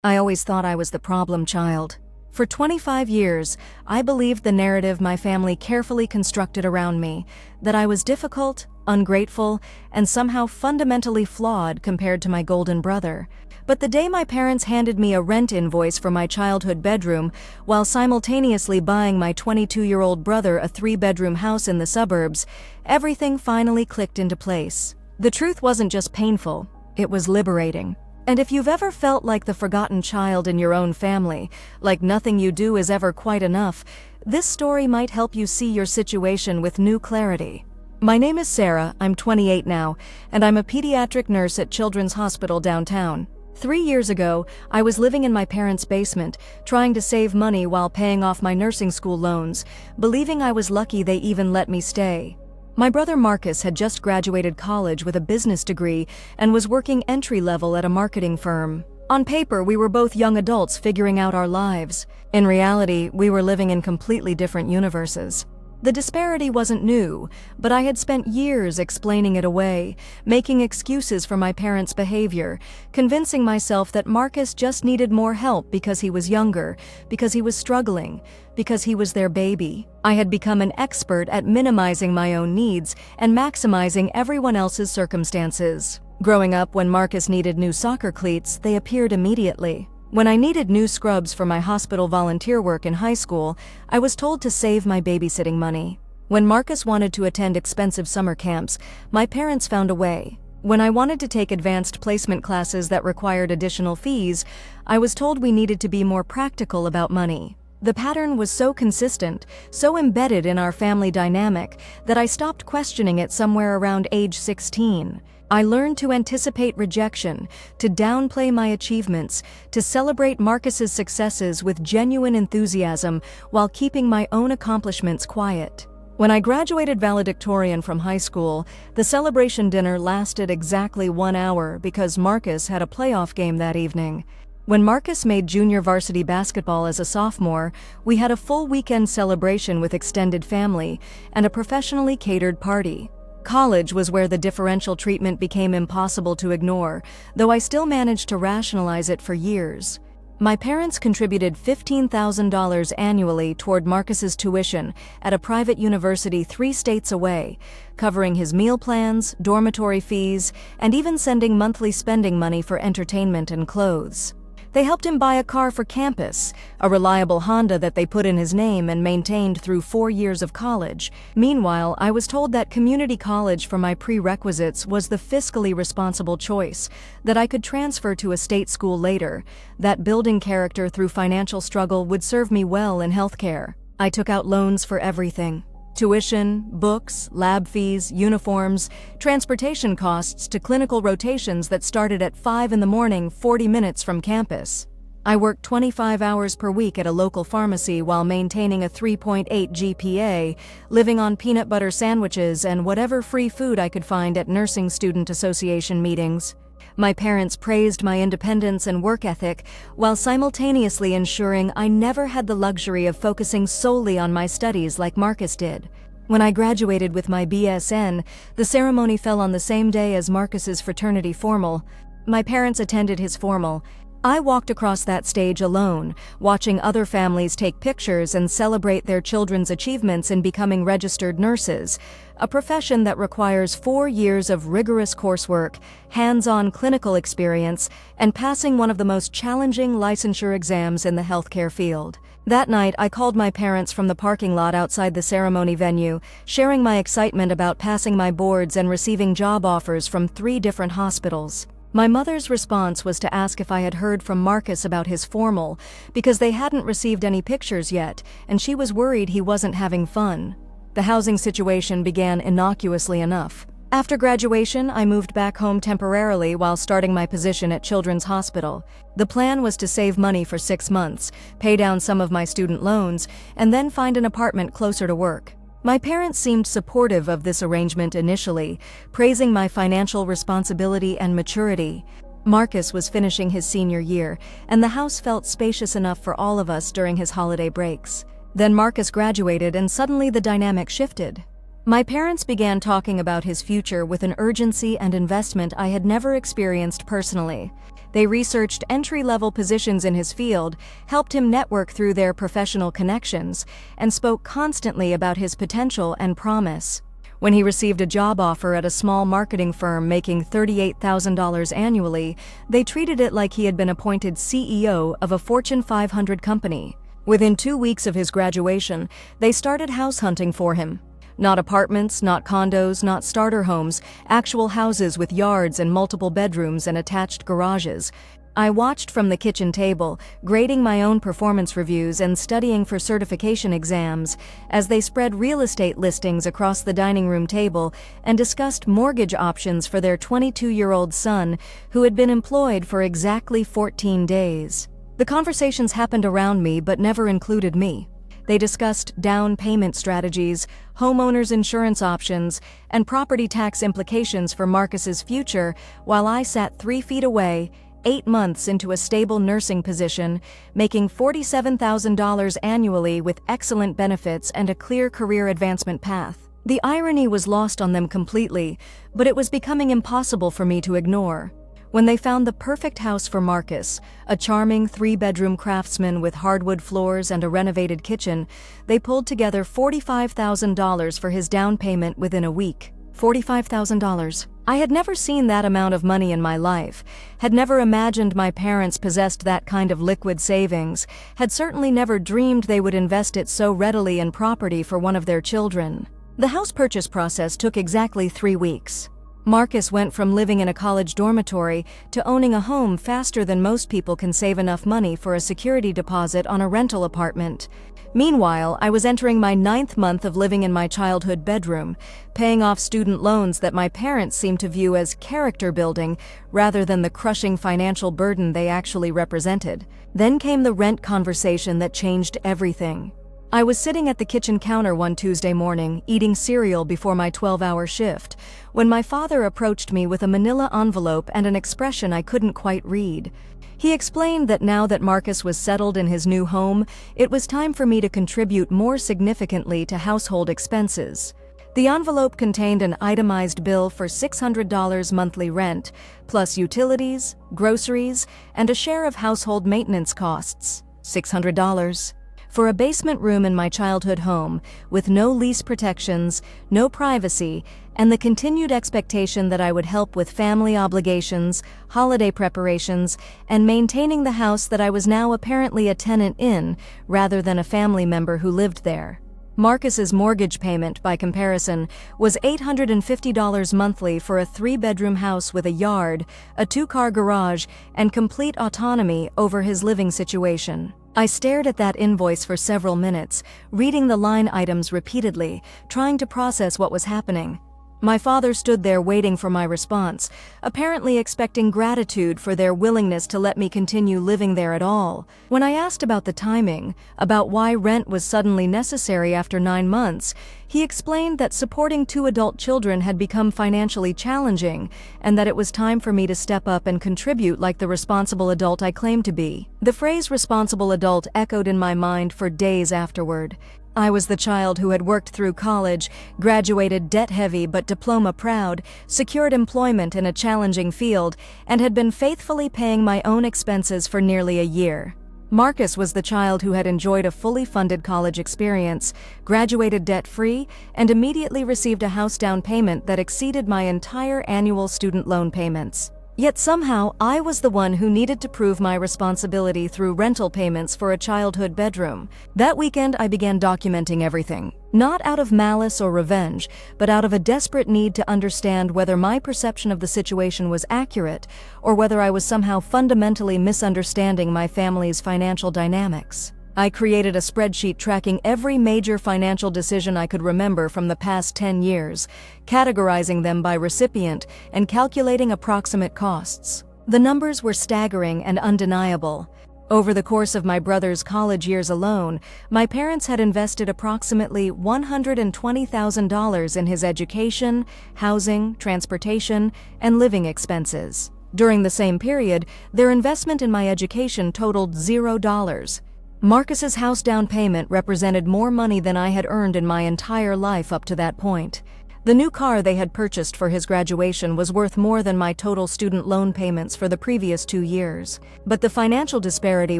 I always thought I was the problem child. For 25 years, I believed the narrative my family carefully constructed around me, that I was difficult, ungrateful, and somehow fundamentally flawed compared to my golden brother. But the day my parents handed me a rent invoice for my childhood bedroom, while simultaneously buying my 22-year-old brother a 3-bedroom house in the suburbs, everything finally clicked into place. The truth wasn't just painful, it was liberating. And if you've ever felt like the forgotten child in your own family, like nothing you do is ever quite enough, this story might help you see your situation with new clarity. My name is Sarah, I'm 28 now, and I'm a pediatric nurse at Children's Hospital downtown. 3 years ago, I was living in my parents' basement, trying to save money while paying off my nursing school loans, believing I was lucky they even let me stay. My brother Marcus had just graduated college with a business degree and was working entry-level at a marketing firm. On paper, we were both young adults figuring out our lives. In reality, we were living in completely different universes. The disparity wasn't new, but I had spent years explaining it away, making excuses for my parents' behavior, convincing myself that Marcus just needed more help because he was younger, because he was struggling, because he was their baby. I had become an expert at minimizing my own needs and maximizing everyone else's circumstances. Growing up, when Marcus needed new soccer cleats, they appeared immediately. When I needed new scrubs for my hospital volunteer work in high school, I was told to save my babysitting money. When Marcus wanted to attend expensive summer camps, my parents found a way. When I wanted to take advanced placement classes that required additional fees, I was told we needed to be more practical about money. The pattern was so consistent, so embedded in our family dynamic, that I stopped questioning it somewhere around age 16. I learned to anticipate rejection, to downplay my achievements, to celebrate Marcus's successes with genuine enthusiasm while keeping my own accomplishments quiet. When I graduated valedictorian from high school, the celebration dinner lasted exactly 1 hour because Marcus had a playoff game that evening. When Marcus made junior varsity basketball as a sophomore, we had a full weekend celebration with extended family and a professionally catered party. College was where the differential treatment became impossible to ignore, though I still managed to rationalize it for years. My parents contributed $15,000 annually toward Marcus's tuition at a private university 3 states away, covering his meal plans, dormitory fees, and even sending monthly spending money for entertainment and clothes. They helped him buy a car for campus, a reliable Honda that they put in his name and maintained through 4 years of college. Meanwhile, I was told that community college for my prerequisites was the fiscally responsible choice, that I could transfer to a state school later, that building character through financial struggle would serve me well in healthcare. I took out loans for everything. Tuition, books, lab fees, uniforms, transportation costs to clinical rotations that started at 5 in the morning, 40 minutes from campus. I worked 25 hours per week at a local pharmacy while maintaining a 3.8 GPA, living on peanut butter sandwiches and whatever free food I could find at Nursing Student Association meetings. My parents praised my independence and work ethic, while simultaneously ensuring I never had the luxury of focusing solely on my studies like Marcus did. When I graduated with my BSN, the ceremony fell on the same day as Marcus's fraternity formal. My parents attended his formal. I walked across that stage alone, watching other families take pictures and celebrate their children's achievements in becoming registered nurses, a profession that requires 4 years of rigorous coursework, hands-on clinical experience, and passing one of the most challenging licensure exams in the healthcare field. That night, I called my parents from the parking lot outside the ceremony venue, sharing my excitement about passing my boards and receiving job offers from 3 different hospitals. My mother's response was to ask if I had heard from Marcus about his formal, because they hadn't received any pictures yet, and she was worried he wasn't having fun. The housing situation began innocuously enough. After graduation, I moved back home temporarily while starting my position at Children's Hospital. The plan was to save money for 6 months, pay down some of my student loans, and then find an apartment closer to work. My parents seemed supportive of this arrangement initially, praising my financial responsibility and maturity. Marcus was finishing his senior year, and the house felt spacious enough for all of us during his holiday breaks. Then Marcus graduated, and suddenly the dynamic shifted. My parents began talking about his future with an urgency and investment I had never experienced personally. They researched entry-level positions in his field, helped him network through their professional connections, and spoke constantly about his potential and promise. When he received a job offer at a small marketing firm making $38,000 annually, they treated it like he had been appointed CEO of a Fortune 500 company. Within 2 weeks of his graduation, they started house hunting for him. Not apartments, not condos, not starter homes, actual houses with yards and multiple bedrooms and attached garages. I watched from the kitchen table, grading my own performance reviews and studying for certification exams, as they spread real estate listings across the dining room table and discussed mortgage options for their 22-year-old son, who had been employed for exactly 14 days. The conversations happened around me but never included me. They discussed down payment strategies, homeowners insurance options, and property tax implications for Marcus's future, while I sat 3 feet away, 8 months into a stable nursing position, making $47,000 annually with excellent benefits and a clear career advancement path. The irony was lost on them completely, but it was becoming impossible for me to ignore. When they found the perfect house for Marcus, a charming 3-bedroom craftsman with hardwood floors and a renovated kitchen, they pulled together $45,000 for his down payment within a week. $45,000. I had never seen that amount of money in my life, had never imagined my parents possessed that kind of liquid savings, had certainly never dreamed they would invest it so readily in property for one of their children. The house purchase process took exactly 3 weeks. Marcus went from living in a college dormitory to owning a home faster than most people can save enough money for a security deposit on a rental apartment. Meanwhile, I was entering my 9th month of living in my childhood bedroom, paying off student loans that my parents seemed to view as character building rather than the crushing financial burden they actually represented. Then came the rent conversation that changed everything. I was sitting at the kitchen counter one Tuesday morning, eating cereal before my 12-hour shift, when my father approached me with a manila envelope and an expression I couldn't quite read. He explained that now that Marcus was settled in his new home, it was time for me to contribute more significantly to household expenses. The envelope contained an itemized bill for $600 monthly rent, plus utilities, groceries, and a share of household maintenance costs. $600. For a basement room in my childhood home, with no lease protections, no privacy, and the continued expectation that I would help with family obligations, holiday preparations, and maintaining the house that I was now apparently a tenant in, rather than a family member who lived there. Marcus's mortgage payment, by comparison, was $850 monthly for a 3-bedroom house with a yard, a 2-car garage, and complete autonomy over his living situation. I stared at that invoice for several minutes, reading the line items repeatedly, trying to process what was happening. My father stood there waiting for my response, apparently expecting gratitude for their willingness to let me continue living there at all. When I asked about the timing, about why rent was suddenly necessary after 9 months, he explained that supporting 2 adult children had become financially challenging, and that it was time for me to step up and contribute like the responsible adult I claimed to be. The phrase responsible adult echoed in my mind for days afterward. I was the child who had worked through college, graduated debt-heavy but diploma-proud, secured employment in a challenging field, and had been faithfully paying my own expenses for nearly a year. Marcus was the child who had enjoyed a fully funded college experience, graduated debt-free, and immediately received a house down payment that exceeded my entire annual student loan payments. Yet somehow, I was the one who needed to prove my responsibility through rental payments for a childhood bedroom. That weekend, I began documenting everything. Not out of malice or revenge, but out of a desperate need to understand whether my perception of the situation was accurate, or whether I was somehow fundamentally misunderstanding my family's financial dynamics. I created a spreadsheet tracking every major financial decision I could remember from the past 10 years, categorizing them by recipient and calculating approximate costs. The numbers were staggering and undeniable. Over the course of my brother's college years alone, my parents had invested approximately $120,000 in his education, housing, transportation, and living expenses. During the same period, their investment in my education totaled $0. Marcus's house down payment represented more money than I had earned in my entire life up to that point. The new car they had purchased for his graduation was worth more than my total student loan payments for the previous 2 years. But the financial disparity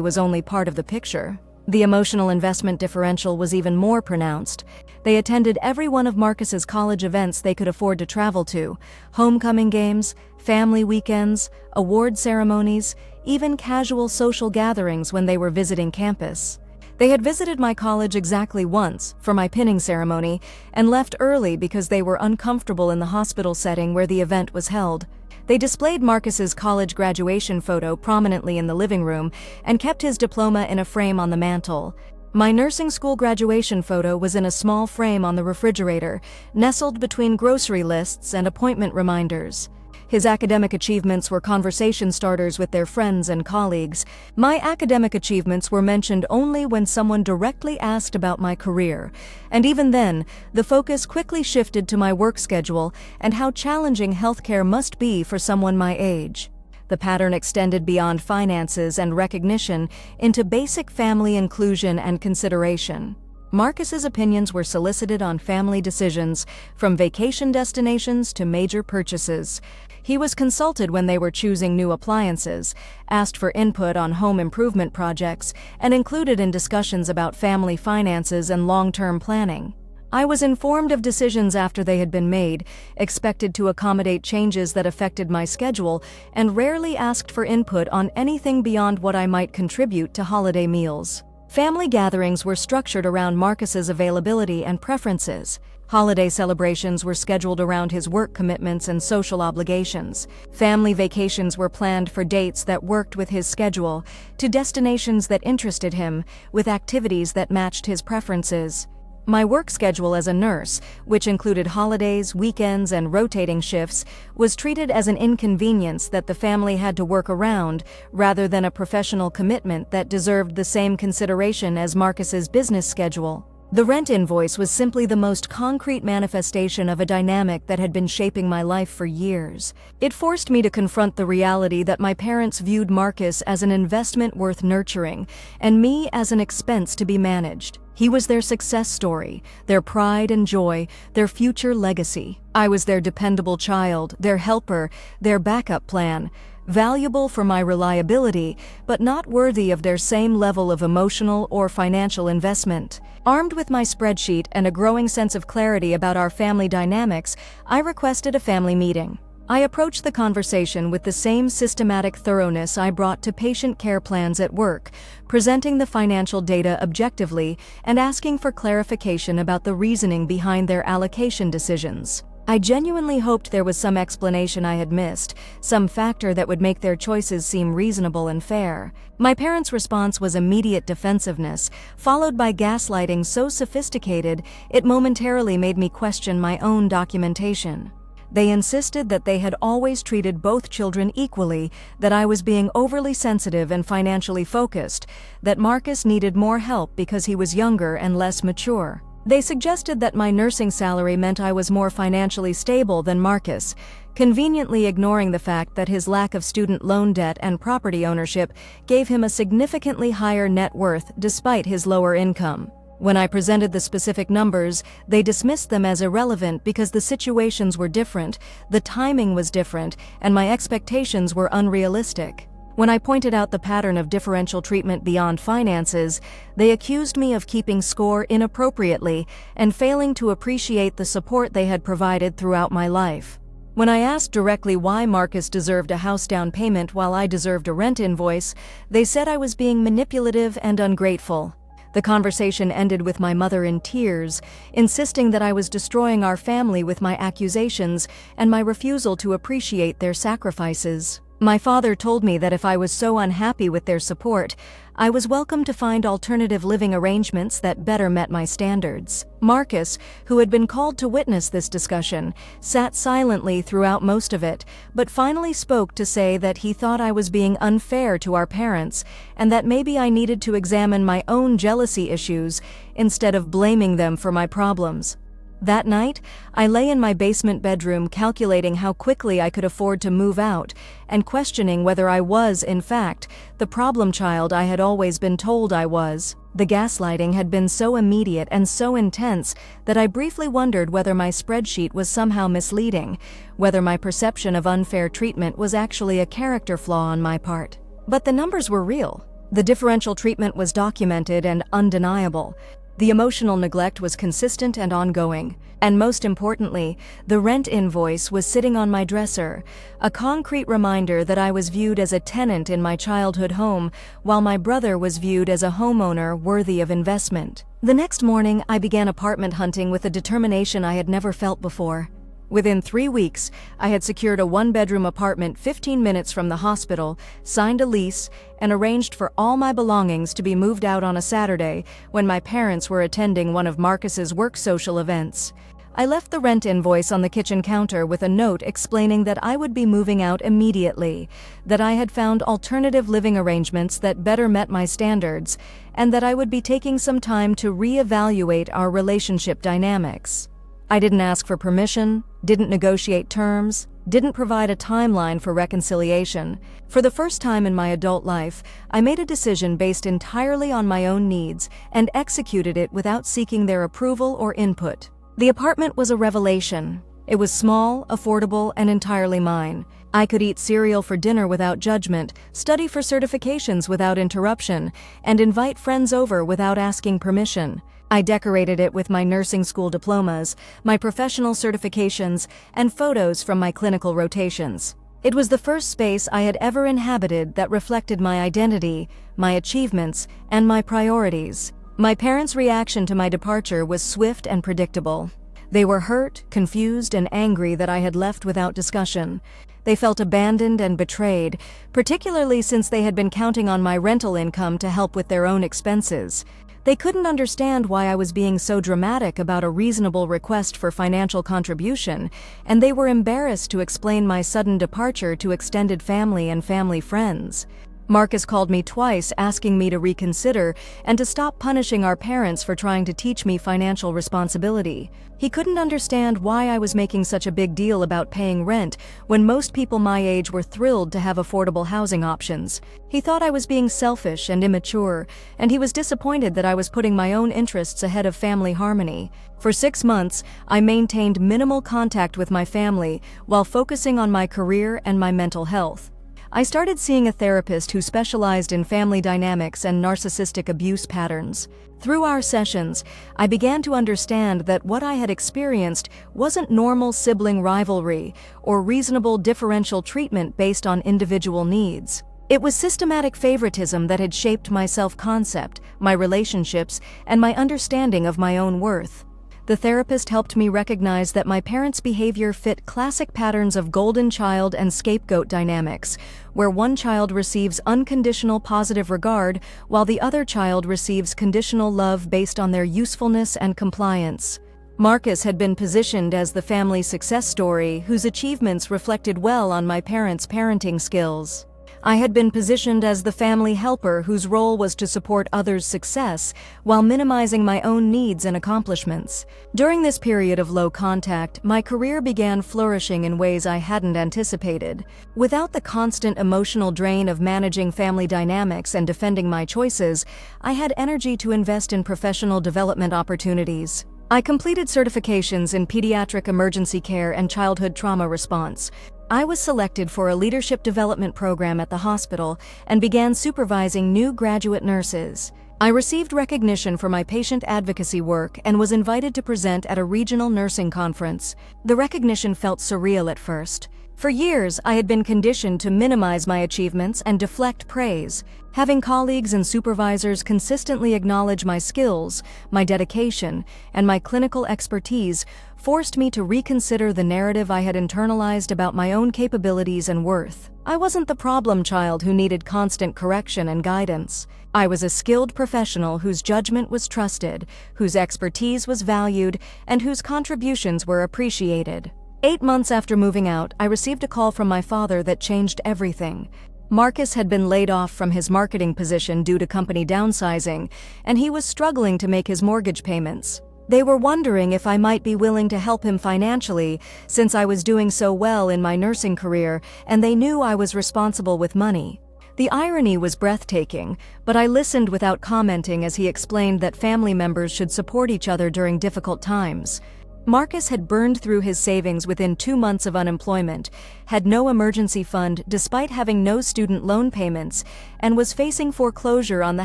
was only part of the picture. The emotional investment differential was even more pronounced. They attended every one of Marcus's college events they could afford to travel to: homecoming games, family weekends, award ceremonies, even casual social gatherings when they were visiting campus. They had visited my college exactly once, for my pinning ceremony, and left early because they were uncomfortable in the hospital setting where the event was held. They displayed Marcus's college graduation photo prominently in the living room and kept his diploma in a frame on the mantel. My nursing school graduation photo was in a small frame on the refrigerator, nestled between grocery lists and appointment reminders. His academic achievements were conversation starters with their friends and colleagues. My academic achievements were mentioned only when someone directly asked about my career, and even then, the focus quickly shifted to my work schedule and how challenging healthcare must be for someone my age. The pattern extended beyond finances and recognition into basic family inclusion and consideration. Marcus's opinions were solicited on family decisions, from vacation destinations to major purchases. He was consulted when they were choosing new appliances, asked for input on home improvement projects, and included in discussions about family finances and long-term planning. I was informed of decisions after they had been made, expected to accommodate changes that affected my schedule, and rarely asked for input on anything beyond what I might contribute to holiday meals. Family gatherings were structured around Marcus's availability and preferences. Holiday celebrations were scheduled around his work commitments and social obligations. Family vacations were planned for dates that worked with his schedule, to destinations that interested him, with activities that matched his preferences. My work schedule as a nurse, which included holidays, weekends, and rotating shifts, was treated as an inconvenience that the family had to work around, rather than a professional commitment that deserved the same consideration as Marcus's business schedule. The rent invoice was simply the most concrete manifestation of a dynamic that had been shaping my life for years. It forced me to confront the reality that my parents viewed Marcus as an investment worth nurturing, and me as an expense to be managed. He was their success story, their pride and joy, their future legacy. I was their dependable child, their helper, their backup plan. Valuable for my reliability, but not worthy of their same level of emotional or financial investment. Armed with my spreadsheet and a growing sense of clarity about our family dynamics, I requested a family meeting. I approached the conversation with the same systematic thoroughness I brought to patient care plans at work, presenting the financial data objectively and asking for clarification about the reasoning behind their allocation decisions. I genuinely hoped there was some explanation I had missed, some factor that would make their choices seem reasonable and fair. My parents' response was immediate defensiveness, followed by gaslighting so sophisticated it momentarily made me question my own documentation. They insisted that they had always treated both children equally, that I was being overly sensitive and financially focused, that Marcus needed more help because he was younger and less mature. They suggested that my nursing salary meant I was more financially stable than Marcus, conveniently ignoring the fact that his lack of student loan debt and property ownership gave him a significantly higher net worth despite his lower income. When I presented the specific numbers, they dismissed them as irrelevant because the situations were different, the timing was different, and my expectations were unrealistic. When I pointed out the pattern of differential treatment beyond finances, they accused me of keeping score inappropriately and failing to appreciate the support they had provided throughout my life. When I asked directly why Marcus deserved a house down payment while I deserved a rent invoice, they said I was being manipulative and ungrateful. The conversation ended with my mother in tears, insisting that I was destroying our family with my accusations and my refusal to appreciate their sacrifices. My father told me that if I was so unhappy with their support, I was welcome to find alternative living arrangements that better met my standards. Marcus, who had been called to witness this discussion, sat silently throughout most of it, but finally spoke to say that he thought I was being unfair to our parents and that maybe I needed to examine my own jealousy issues instead of blaming them for my problems. That night, I lay in my basement bedroom calculating how quickly I could afford to move out and questioning whether I was, in fact, the problem child I had always been told I was. The gaslighting had been so immediate and so intense that I briefly wondered whether my spreadsheet was somehow misleading, whether my perception of unfair treatment was actually a character flaw on my part. But the numbers were real. The differential treatment was documented and undeniable. The emotional neglect was consistent and ongoing. And most importantly, the rent invoice was sitting on my dresser, a concrete reminder that I was viewed as a tenant in my childhood home, while my brother was viewed as a homeowner worthy of investment. The next morning, I began apartment hunting with a determination I had never felt before. Within 3 weeks, I had secured a one-bedroom apartment 15 minutes from the hospital, signed a lease, and arranged for all my belongings to be moved out on a Saturday when my parents were attending one of Marcus's work social events. I left the rent invoice on the kitchen counter with a note explaining that I would be moving out immediately, that I had found alternative living arrangements that better met my standards, and that I would be taking some time to reevaluate our relationship dynamics. I didn't ask for permission, didn't negotiate terms, didn't provide a timeline for reconciliation. For the first time in my adult life, I made a decision based entirely on my own needs and executed it without seeking their approval or input. The apartment was a revelation. It was small, affordable, and entirely mine. I could eat cereal for dinner without judgment, study for certifications without interruption, and invite friends over without asking permission. I decorated it with my nursing school diplomas, my professional certifications, and photos from my clinical rotations. It was the first space I had ever inhabited that reflected my identity, my achievements, and my priorities. My parents' reaction to my departure was swift and predictable. They were hurt, confused, and angry that I had left without discussion. They felt abandoned and betrayed, particularly since they had been counting on my rental income to help with their own expenses. They couldn't understand why I was being so dramatic about a reasonable request for financial contribution, and they were embarrassed to explain my sudden departure to extended family and family friends. Marcus called me twice asking me to reconsider and to stop punishing our parents for trying to teach me financial responsibility. He couldn't understand why I was making such a big deal about paying rent when most people my age were thrilled to have affordable housing options. He thought I was being selfish and immature, and he was disappointed that I was putting my own interests ahead of family harmony. For 6 months, I maintained minimal contact with my family while focusing on my career and my mental health. I started seeing a therapist who specialized in family dynamics and narcissistic abuse patterns. Through our sessions, I began to understand that what I had experienced wasn't normal sibling rivalry or reasonable differential treatment based on individual needs. It was systematic favoritism that had shaped my self-concept, my relationships, and my understanding of my own worth. The therapist helped me recognize that my parents' behavior fit classic patterns of golden child and scapegoat dynamics, where one child receives unconditional positive regard while the other child receives conditional love based on their usefulness and compliance. Marcus had been positioned as the family success story whose achievements reflected well on my parents' parenting skills. I had been positioned as the family helper whose role was to support others' success while minimizing my own needs and accomplishments. During this period of low contact, my career began flourishing in ways I hadn't anticipated. Without the constant emotional drain of managing family dynamics and defending my choices, I had energy to invest in professional development opportunities. I completed certifications in pediatric emergency care and childhood trauma response. I was selected for a leadership development program at the hospital and began supervising new graduate nurses. I received recognition for my patient advocacy work and was invited to present at a regional nursing conference. The recognition felt surreal at first. For years, I had been conditioned to minimize my achievements and deflect praise. Having colleagues and supervisors consistently acknowledge my skills, my dedication, and my clinical expertise forced me to reconsider the narrative I had internalized about my own capabilities and worth. I wasn't the problem child who needed constant correction and guidance. I was a skilled professional whose judgment was trusted, whose expertise was valued, and whose contributions were appreciated. 8 months after moving out, I received a call from my father that changed everything. Marcus had been laid off from his marketing position due to company downsizing, and he was struggling to make his mortgage payments. They were wondering if I might be willing to help him financially, since I was doing so well in my nursing career, and they knew I was responsible with money. The irony was breathtaking, but I listened without commenting as he explained that family members should support each other during difficult times. Marcus had burned through his savings within 2 months of unemployment, had no emergency fund despite having no student loan payments, and was facing foreclosure on the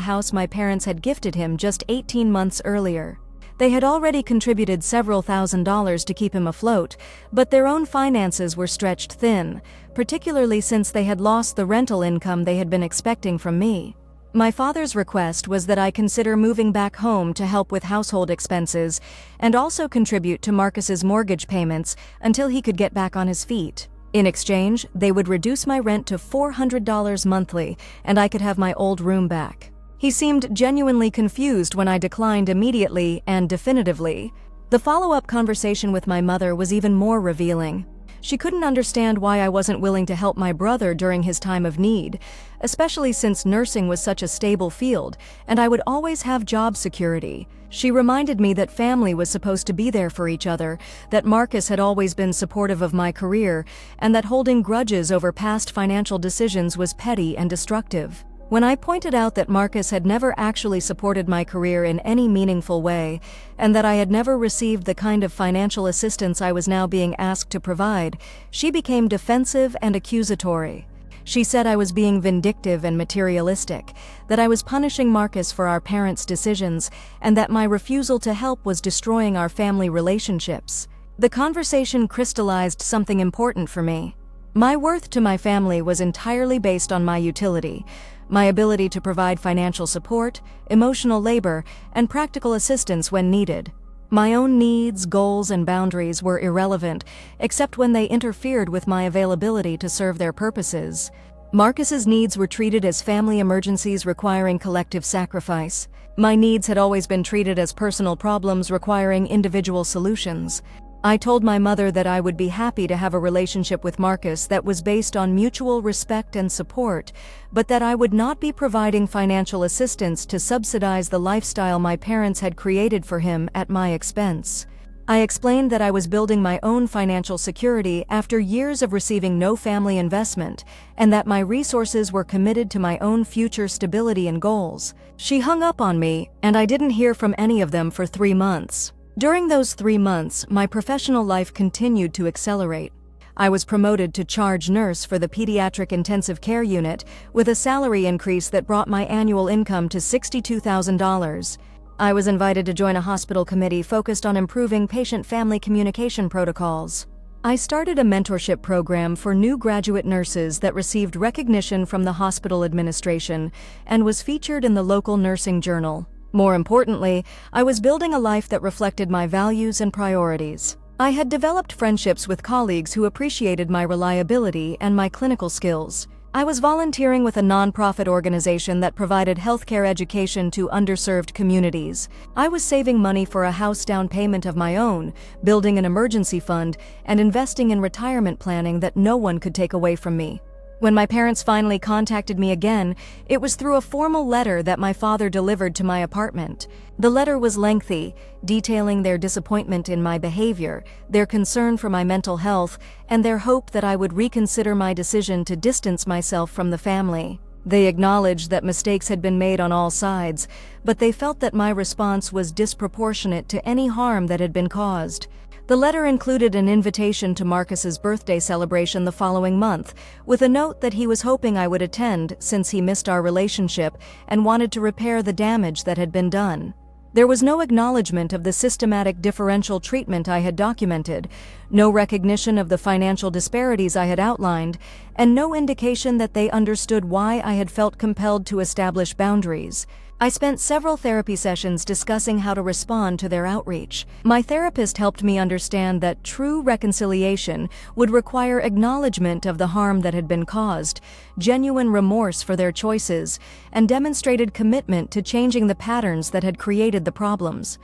house my parents had gifted him just 18 months earlier. They had already contributed several $1,000s to keep him afloat, but their own finances were stretched thin, particularly since they had lost the rental income they had been expecting from me. My father's request was that I consider moving back home to help with household expenses and also contribute to Marcus's mortgage payments until he could get back on his feet. In exchange, they would reduce my rent to $400 monthly, and I could have my old room back. He seemed genuinely confused when I declined immediately and definitively. The follow-up conversation with my mother was even more revealing. She couldn't understand why I wasn't willing to help my brother during his time of need, especially since nursing was such a stable field, and I would always have job security. She reminded me that family was supposed to be there for each other, that Marcus had always been supportive of my career, and that holding grudges over past financial decisions was petty and destructive. When I pointed out that Marcus had never actually supported my career in any meaningful way, and that I had never received the kind of financial assistance I was now being asked to provide, she became defensive and accusatory. She said I was being vindictive and materialistic, that I was punishing Marcus for our parents' decisions, and that my refusal to help was destroying our family relationships. The conversation crystallized something important for me. My worth to my family was entirely based on my utility, my ability to provide financial support, emotional labor, and practical assistance when needed. My own needs, goals, and boundaries were irrelevant, except when they interfered with my availability to serve their purposes. Marcus's needs were treated as family emergencies requiring collective sacrifice. My needs had always been treated as personal problems requiring individual solutions. I told my mother that I would be happy to have a relationship with Marcus that was based on mutual respect and support, but that I would not be providing financial assistance to subsidize the lifestyle my parents had created for him at my expense. I explained that I was building my own financial security after years of receiving no family investment, and that my resources were committed to my own future stability and goals. She hung up on me, and I didn't hear from any of them for 3 months. During those 3 months, my professional life continued to accelerate. I was promoted to charge nurse for the pediatric intensive care unit, with a salary increase that brought my annual income to $62,000. I was invited to join a hospital committee focused on improving patient-family communication protocols. I started a mentorship program for new graduate nurses that received recognition from the hospital administration and was featured in the local nursing journal. More importantly, I was building a life that reflected my values and priorities. I had developed friendships with colleagues who appreciated my reliability and my clinical skills. I was volunteering with a nonprofit organization that provided healthcare education to underserved communities. I was saving money for a house down payment of my own, building an emergency fund, and investing in retirement planning that no one could take away from me. When my parents finally contacted me again, it was through a formal letter that my father delivered to my apartment. The letter was lengthy, detailing their disappointment in my behavior, their concern for my mental health, and their hope that I would reconsider my decision to distance myself from the family. They acknowledged that mistakes had been made on all sides, but they felt that my response was disproportionate to any harm that had been caused. The letter included an invitation to Marcus's birthday celebration the following month, with a note that he was hoping I would attend since he missed our relationship and wanted to repair the damage that had been done. There was no acknowledgement of the systematic differential treatment I had documented, no recognition of the financial disparities I had outlined, and no indication that they understood why I had felt compelled to establish boundaries. I spent several therapy sessions discussing how to respond to their outreach. My therapist helped me understand that true reconciliation would require acknowledgement of the harm that had been caused, genuine remorse for their choices, and demonstrated commitment to changing the patterns that had created the problems.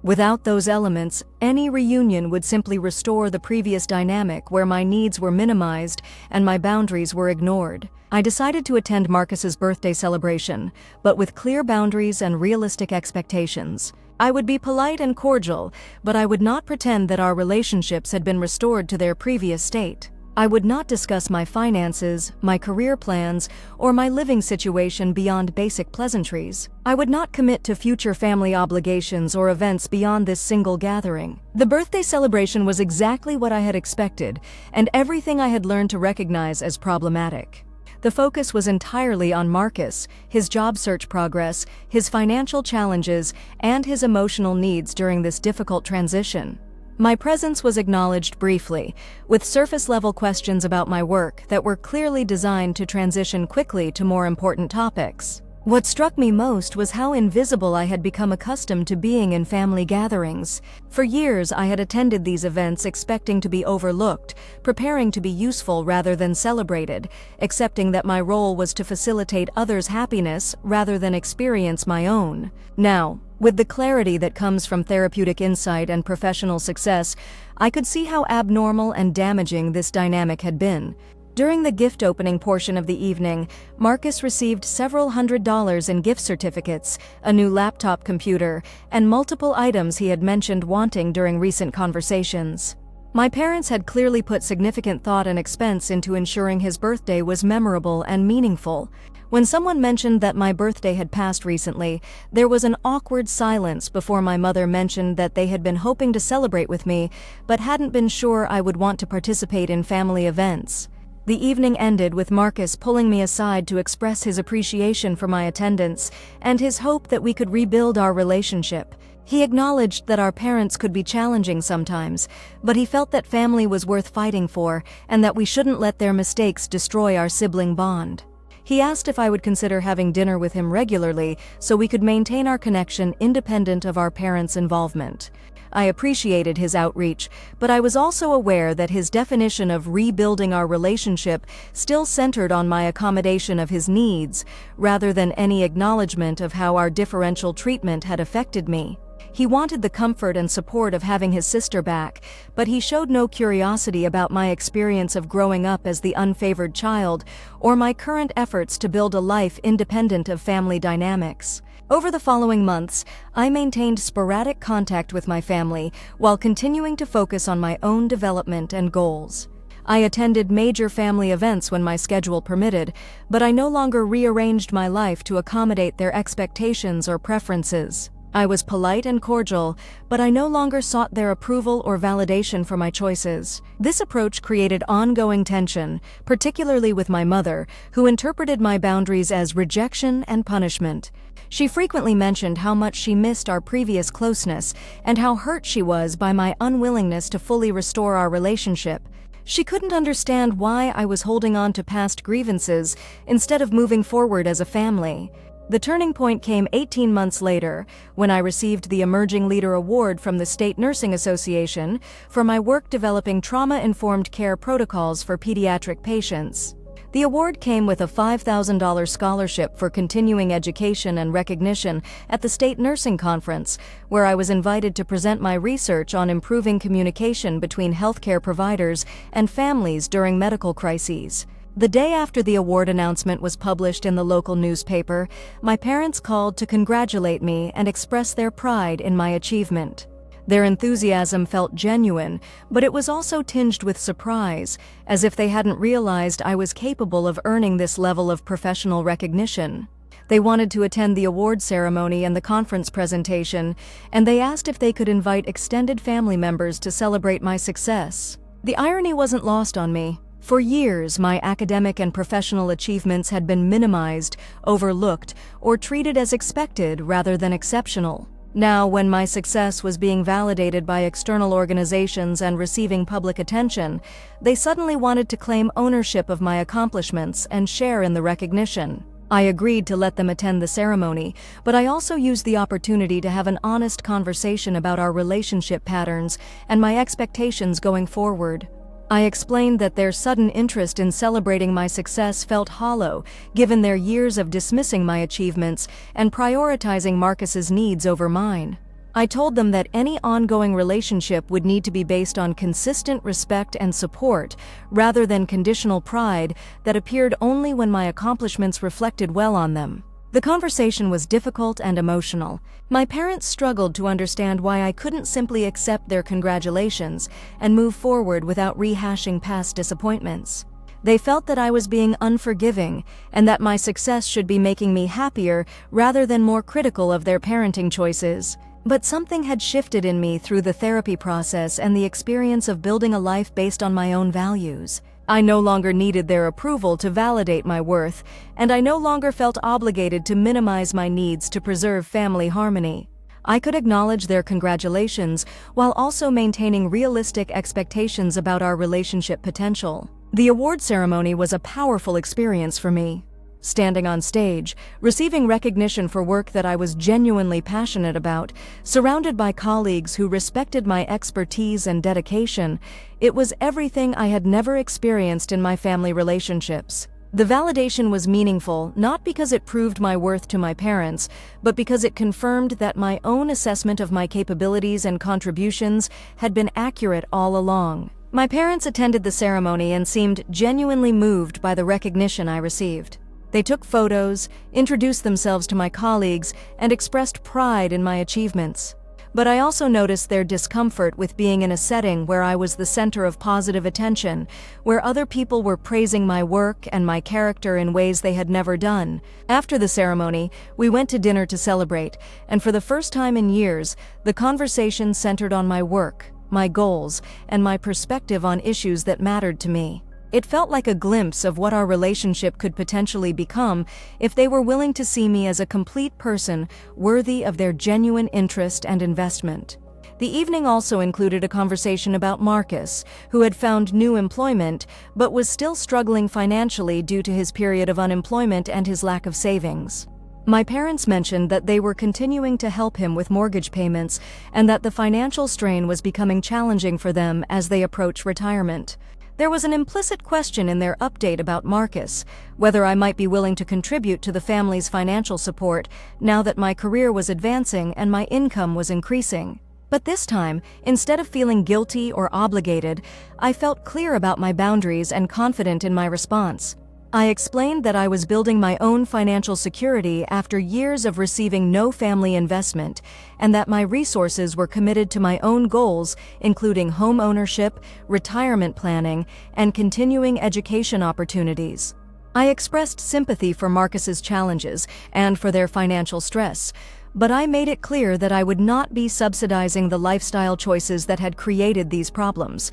Without those elements, any reunion would simply restore the previous dynamic where my needs were minimized and my boundaries were ignored. I decided to attend Marcus's birthday celebration, but with clear boundaries and realistic expectations. I would be polite and cordial, but I would not pretend that our relationships had been restored to their previous state. I would not discuss my finances, my career plans, or my living situation beyond basic pleasantries. I would not commit to future family obligations or events beyond this single gathering. The birthday celebration was exactly what I had expected, and everything I had learned to recognize as problematic. The focus was entirely on Marcus, his job search progress, his financial challenges, and his emotional needs during this difficult transition. My presence was acknowledged briefly, with surface-level questions about my work that were clearly designed to transition quickly to more important topics. What struck me most was how invisible I had become accustomed to being in family gatherings. For years, I had attended these events expecting to be overlooked, preparing to be useful rather than celebrated, accepting that my role was to facilitate others' happiness rather than experience my own. Now, with the clarity that comes from therapeutic insight and professional success, I could see how abnormal and damaging this dynamic had been. During the gift opening portion of the evening, Marcus received several $100s in gift certificates, a new laptop computer, and multiple items he had mentioned wanting during recent conversations. My parents had clearly put significant thought and expense into ensuring his birthday was memorable and meaningful. When someone mentioned that my birthday had passed recently, there was an awkward silence before my mother mentioned that they had been hoping to celebrate with me, but hadn't been sure I would want to participate in family events. The evening ended with Marcus pulling me aside to express his appreciation for my attendance and his hope that we could rebuild our relationship. He acknowledged that our parents could be challenging sometimes, but he felt that family was worth fighting for and that we shouldn't let their mistakes destroy our sibling bond. He asked if I would consider having dinner with him regularly so we could maintain our connection independent of our parents' involvement. I appreciated his outreach, but I was also aware that his definition of rebuilding our relationship still centered on my accommodation of his needs, rather than any acknowledgement of how our differential treatment had affected me. He wanted the comfort and support of having his sister back, but he showed no curiosity about my experience of growing up as the unfavored child, or my current efforts to build a life independent of family dynamics. Over the following months, I maintained sporadic contact with my family while continuing to focus on my own development and goals. I attended major family events when my schedule permitted, but I no longer rearranged my life to accommodate their expectations or preferences. I was polite and cordial, but I no longer sought their approval or validation for my choices. This approach created ongoing tension, particularly with my mother, who interpreted my boundaries as rejection and punishment. She frequently mentioned how much she missed our previous closeness and how hurt she was by my unwillingness to fully restore our relationship. She couldn't understand why I was holding on to past grievances instead of moving forward as a family. The turning point came 18 months later, when I received the Emerging Leader Award from the State Nursing Association for my work developing trauma-informed care protocols for pediatric patients. The award came with a $5,000 scholarship for continuing education and recognition at the State Nursing Conference, where I was invited to present my research on improving communication between healthcare providers and families during medical crises. The day after the award announcement was published in the local newspaper, my parents called to congratulate me and express their pride in my achievement. Their enthusiasm felt genuine, but it was also tinged with surprise, as if they hadn't realized I was capable of earning this level of professional recognition. They wanted to attend the award ceremony and the conference presentation, and they asked if they could invite extended family members to celebrate my success. The irony wasn't lost on me. For years, my academic and professional achievements had been minimized, overlooked, or treated as expected rather than exceptional. Now, when my success was being validated by external organizations and receiving public attention, they suddenly wanted to claim ownership of my accomplishments and share in the recognition. I agreed to let them attend the ceremony, but I also used the opportunity to have an honest conversation about our relationship patterns and my expectations going forward. I explained that their sudden interest in celebrating my success felt hollow, given their years of dismissing my achievements and prioritizing Marcus's needs over mine. I told them that any ongoing relationship would need to be based on consistent respect and support, rather than conditional pride that appeared only when my accomplishments reflected well on them. The The conversation was difficult and emotional. My parents struggled to understand why I couldn't simply accept their congratulations and move forward without rehashing past disappointments. They felt that I was being unforgiving and that my success should be making me happier rather than more critical of their parenting choices. But something had shifted in me through the therapy process and the experience of building a life based on my own values. I no longer needed their approval to validate my worth, and I no longer felt obligated to minimize my needs to preserve family harmony. I could acknowledge their congratulations while also maintaining realistic expectations about our relationship potential. The award ceremony was a powerful experience for me. Standing on stage, receiving recognition for work that I was genuinely passionate about, surrounded by colleagues who respected my expertise and dedication, it was everything I had never experienced in my family relationships. The validation was meaningful not because it proved my worth to my parents, but because it confirmed that my own assessment of my capabilities and contributions had been accurate all along. My parents attended the ceremony and seemed genuinely moved by the recognition I received. They took photos, introduced themselves to my colleagues, and expressed pride in my achievements. But I also noticed their discomfort with being in a setting where I was the center of positive attention, where other people were praising my work and my character in ways they had never done. After the ceremony, we went to dinner to celebrate, and for the first time in years, the conversation centered on my work, my goals, and my perspective on issues that mattered to me. It felt like a glimpse of what our relationship could potentially become if they were willing to see me as a complete person worthy of their genuine interest and investment. The evening also included a conversation about Marcus, who had found new employment but was still struggling financially due to his period of unemployment and his lack of savings. My parents mentioned that they were continuing to help him with mortgage payments and that the financial strain was becoming challenging for them as they approach retirement. There was an implicit question in their update about Marcus, whether I might be willing to contribute to the family's financial support now that my career was advancing and my income was increasing. But this time, instead of feeling guilty or obligated, I felt clear about my boundaries and confident in my response. I explained that I was building my own financial security after years of receiving no family investment, and that my resources were committed to my own goals, including home ownership, retirement planning, and continuing education opportunities. I expressed sympathy for Marcus's challenges and for their financial stress, but I made it clear that I would not be subsidizing the lifestyle choices that had created these problems.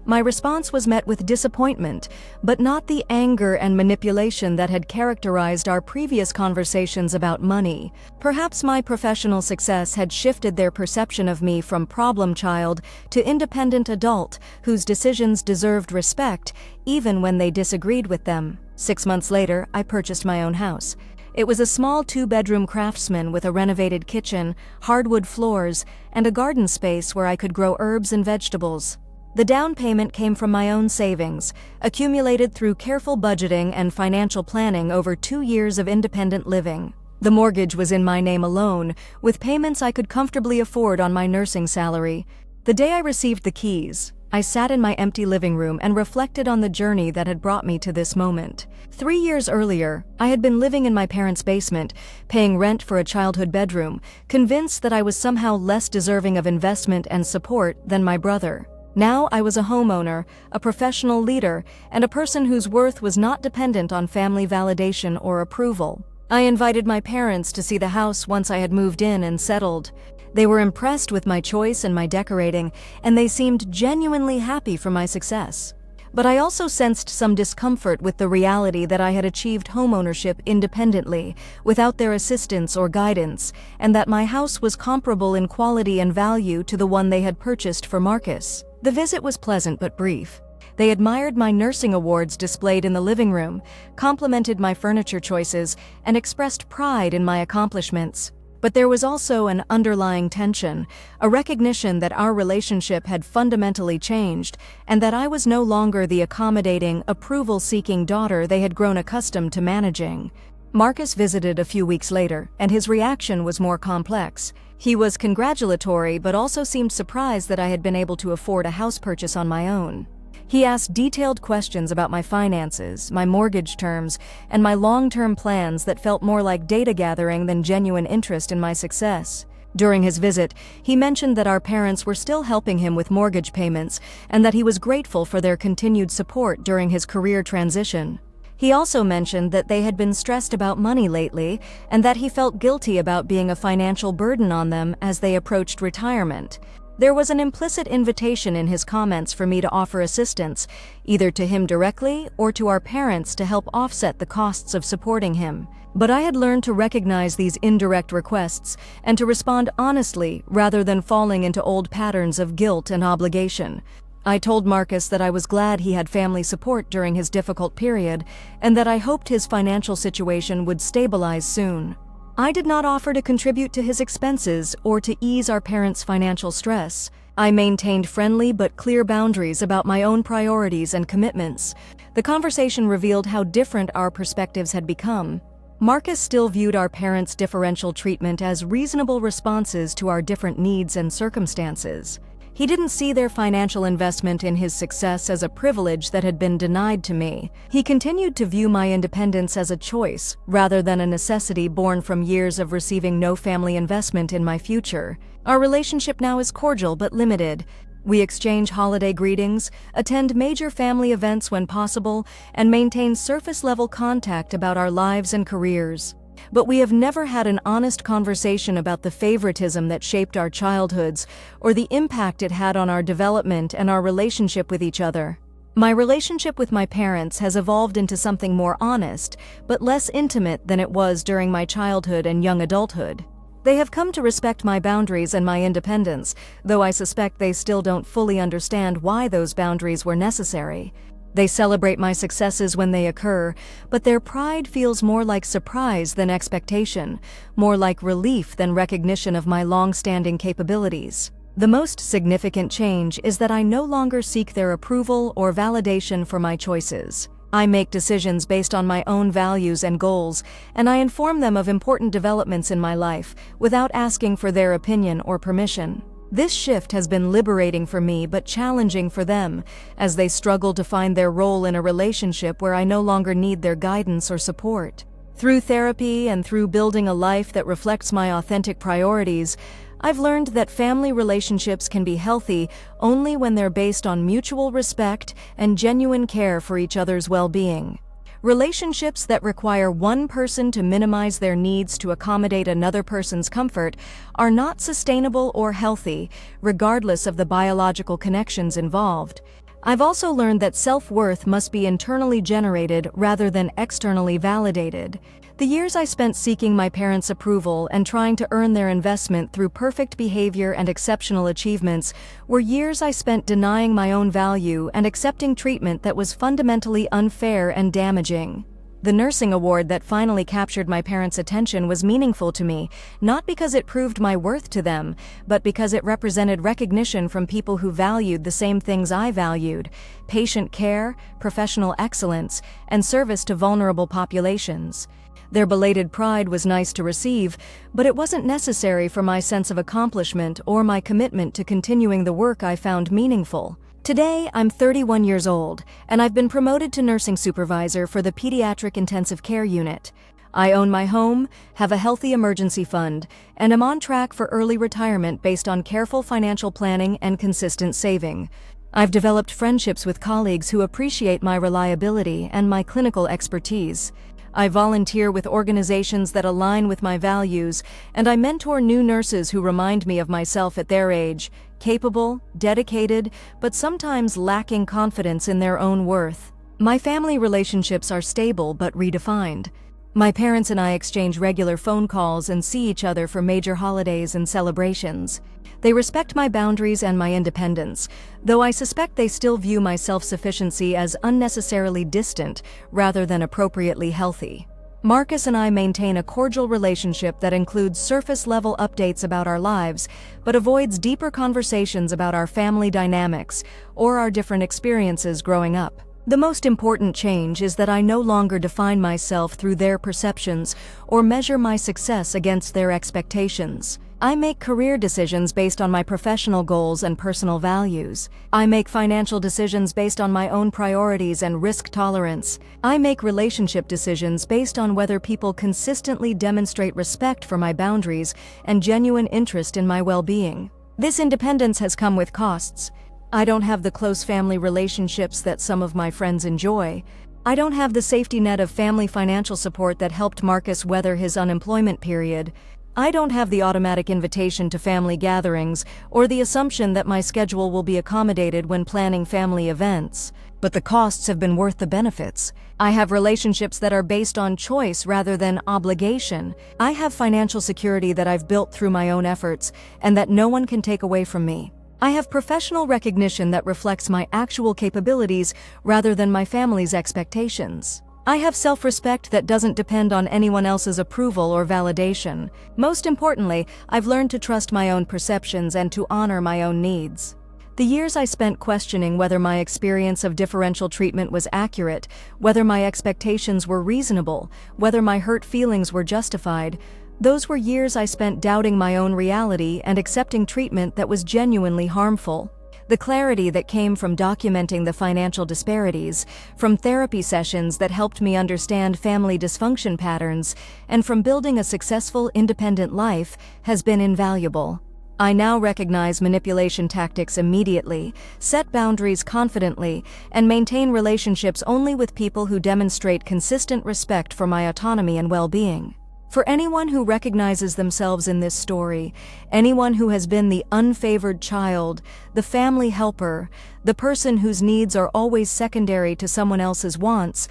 My response was met with disappointment, but not the anger and manipulation that had characterized our previous conversations about money. Perhaps my professional success had shifted their perception of me from problem child to independent adult whose decisions deserved respect even when they disagreed with them. 6 months later, I purchased my own house. It was a small 2-bedroom Craftsman with a renovated kitchen, hardwood floors, and a garden space where I could grow herbs and vegetables. The down payment came from my own savings, accumulated through careful budgeting and financial planning over 2 years of independent living. The mortgage was in my name alone, with payments I could comfortably afford on my nursing salary. The day I received the keys, I sat in my empty living room and reflected on the journey that had brought me to this moment. 3 years earlier, I had been living in my parents' basement, paying rent for a childhood bedroom, convinced that I was somehow less deserving of investment and support than my brother. Now I was a homeowner, a professional leader, and a person whose worth was not dependent on family validation or approval. I invited my parents to see the house once I had moved in and settled. They were impressed with my choice and my decorating, and they seemed genuinely happy for my success. But I also sensed some discomfort with the reality that I had achieved homeownership independently, without their assistance or guidance, and that my house was comparable in quality and value to the one they had purchased for Marcus. The visit was pleasant but brief. They admired my nursing awards displayed in the living room, complimented my furniture choices, and expressed pride in my accomplishments. But there was also an underlying tension, a recognition that our relationship had fundamentally changed, and that I was no longer the accommodating, approval-seeking daughter they had grown accustomed to managing. Marcus visited a few weeks later, and his reaction was more complex. He was congratulatory but also seemed surprised that I had been able to afford a house purchase on my own. He asked detailed questions about my finances, my mortgage terms, and my long-term plans that felt more like data gathering than genuine interest in my success. During his visit, he mentioned that our parents were still helping him with mortgage payments and that he was grateful for their continued support during his career transition. He also mentioned that they had been stressed about money lately and that he felt guilty about being a financial burden on them as they approached retirement. There was an implicit invitation in his comments for me to offer assistance, either to him directly or to our parents to help offset the costs of supporting him. But I had learned to recognize these indirect requests and to respond honestly rather than falling into old patterns of guilt and obligation. I told Marcus that I was glad he had family support during his difficult period and that I hoped his financial situation would stabilize soon. I did not offer to contribute to his expenses or to ease our parents' financial stress. I maintained friendly but clear boundaries about my own priorities and commitments. The conversation revealed how different our perspectives had become. Marcus still viewed our parents' differential treatment as reasonable responses to our different needs and circumstances. He didn't see their financial investment in his success as a privilege that had been denied to me. He continued to view my independence as a choice, rather than a necessity born from years of receiving no family investment in my future. Our relationship now is cordial but limited. We exchange holiday greetings, attend major family events when possible, and maintain surface-level contact about our lives and careers. But we have never had an honest conversation about the favoritism that shaped our childhoods or the impact it had on our development and our relationship with each other. My relationship with my parents has evolved into something more honest, but less intimate than it was during my childhood and young adulthood. They have come to respect my boundaries and my independence, though I suspect they still don't fully understand why those boundaries were necessary. They celebrate my successes when they occur, but their pride feels more like surprise than expectation, more like relief than recognition of my long-standing capabilities. The most significant change is that I no longer seek their approval or validation for my choices. I make decisions based on my own values and goals, and I inform them of important developments in my life without asking for their opinion or permission. This shift has been liberating for me but challenging for them, as they struggle to find their role in a relationship where I no longer need their guidance or support. Through therapy and through building a life that reflects my authentic priorities, I've learned that family relationships can be healthy only when they're based on mutual respect and genuine care for each other's well-being. Relationships that require one person to minimize their needs to accommodate another person's comfort are not sustainable or healthy, regardless of the biological connections involved. I've also learned that self-worth must be internally generated rather than externally validated. The years I spent seeking my parents' approval and trying to earn their investment through perfect behavior and exceptional achievements were years I spent denying my own value and accepting treatment that was fundamentally unfair and damaging. The nursing award that finally captured my parents' attention was meaningful to me, not because it proved my worth to them, but because it represented recognition from people who valued the same things I valued: patient care, professional excellence, and service to vulnerable populations. Their belated pride was nice to receive, but it wasn't necessary for my sense of accomplishment or my commitment to continuing the work I found meaningful. Today, I'm 31 years old, and I've been promoted to nursing supervisor for the Pediatric Intensive Care Unit. I own my home, have a healthy emergency fund, and am on track for early retirement based on careful financial planning and consistent saving. I've developed friendships with colleagues who appreciate my reliability and my clinical expertise. I volunteer with organizations that align with my values, and I mentor new nurses who remind me of myself at their age, capable, dedicated, but sometimes lacking confidence in their own worth. My family relationships are stable but redefined. My parents and I exchange regular phone calls and see each other for major holidays and celebrations. They respect my boundaries and my independence, though I suspect they still view my self-sufficiency as unnecessarily distant rather than appropriately healthy. Marcus and I maintain a cordial relationship that includes surface-level updates about our lives, but avoids deeper conversations about our family dynamics or our different experiences growing up. The most important change is that I no longer define myself through their perceptions or measure my success against their expectations. I make career decisions based on my professional goals and personal values. I make financial decisions based on my own priorities and risk tolerance. I make relationship decisions based on whether people consistently demonstrate respect for my boundaries and genuine interest in my well-being. This independence has come with costs. I don't have the close family relationships that some of my friends enjoy. I don't have the safety net of family financial support that helped Marcus weather his unemployment period. I don't have the automatic invitation to family gatherings or the assumption that my schedule will be accommodated when planning family events. But the costs have been worth the benefits. I have relationships that are based on choice rather than obligation. I have financial security that I've built through my own efforts and that no one can take away from me. I have professional recognition that reflects my actual capabilities rather than my family's expectations. I have self-respect that doesn't depend on anyone else's approval or validation. Most importantly, I've learned to trust my own perceptions and to honor my own needs. The years I spent questioning whether my experience of differential treatment was accurate, whether my expectations were reasonable, whether my hurt feelings were justified, those were years I spent doubting my own reality and accepting treatment that was genuinely harmful. The clarity that came from documenting the financial disparities, from therapy sessions that helped me understand family dysfunction patterns, and from building a successful, independent life has been invaluable. I now recognize manipulation tactics immediately, set boundaries confidently, and maintain relationships only with people who demonstrate consistent respect for my autonomy and well-being. For anyone who recognizes themselves in this story, anyone who has been the unfavored child, the family helper, the person whose needs are always secondary to someone else's wants,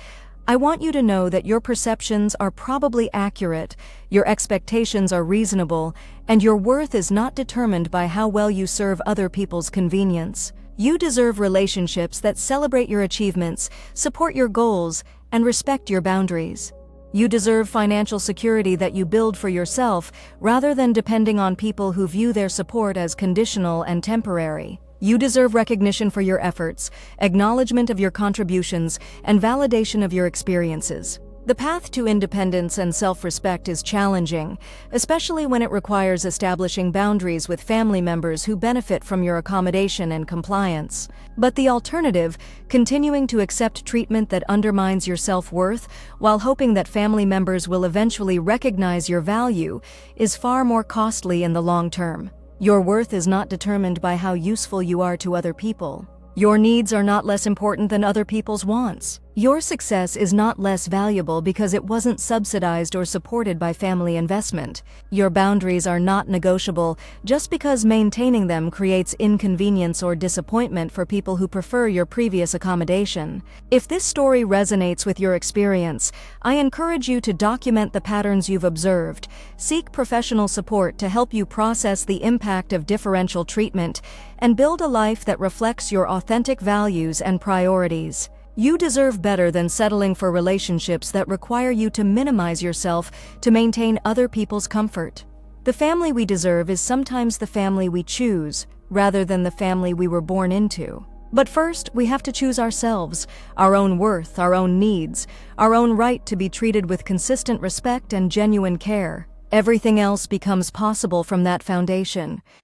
I want you to know that your perceptions are probably accurate, your expectations are reasonable, and your worth is not determined by how well you serve other people's convenience. You deserve relationships that celebrate your achievements, support your goals, and respect your boundaries. You deserve financial security that you build for yourself rather than depending on people who view their support as conditional and temporary. You deserve recognition for your efforts, acknowledgement of your contributions, and validation of your experiences. The path to independence and self-respect is challenging, especially when it requires establishing boundaries with family members who benefit from your accommodation and compliance. But the alternative, continuing to accept treatment that undermines your self-worth while hoping that family members will eventually recognize your value, is far more costly in the long term. Your worth is not determined by how useful you are to other people. Your needs are not less important than other people's wants. Your success is not less valuable because it wasn't subsidized or supported by family investment. Your boundaries are not negotiable just because maintaining them creates inconvenience or disappointment for people who prefer your previous accommodation. If this story resonates with your experience, I encourage you to document the patterns you've observed, seek professional support to help you process the impact of differential treatment, and build a life that reflects your authentic values and priorities. You deserve better than settling for relationships that require you to minimize yourself to maintain other people's comfort. The family we deserve is sometimes the family we choose, rather than the family we were born into. But first, we have to choose ourselves, our own worth, our own needs, our own right to be treated with consistent respect and genuine care. Everything else becomes possible from that foundation.